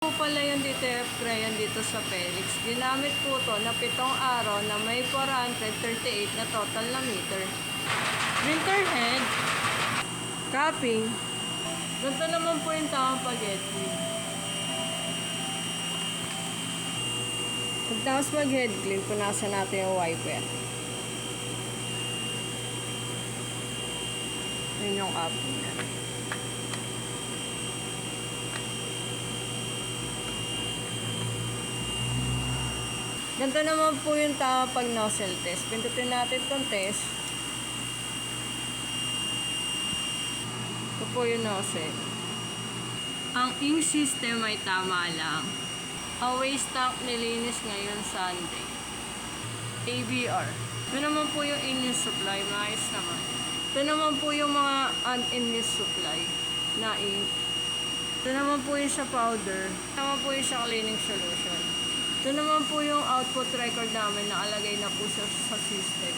Po pala yung DTF crayon dito sa Felix. Ginamit po to na 7 araw na may 438 na total na meter. Printer head, capping. Ganito naman po yung tamang pag-head. Pagtapos mag-head clean, punasan natin yung wiper. Yun yung capping na. Ganito naman po yung tama pag nozzle test. Pindutin natin itong test. Ito po yung nozzle. Ang ink system ay tama lang. Ang waste tank nilinis ngayon Sunday. ABR. Ito naman po yung in-use supply. Maayos naman. Ito naman po yung mga un-in-use supply na ink. Ito naman po yung sa powder. Ito naman po yung sa cleaning solution. Ito naman po yung output record namin, nakalagay na po sa system.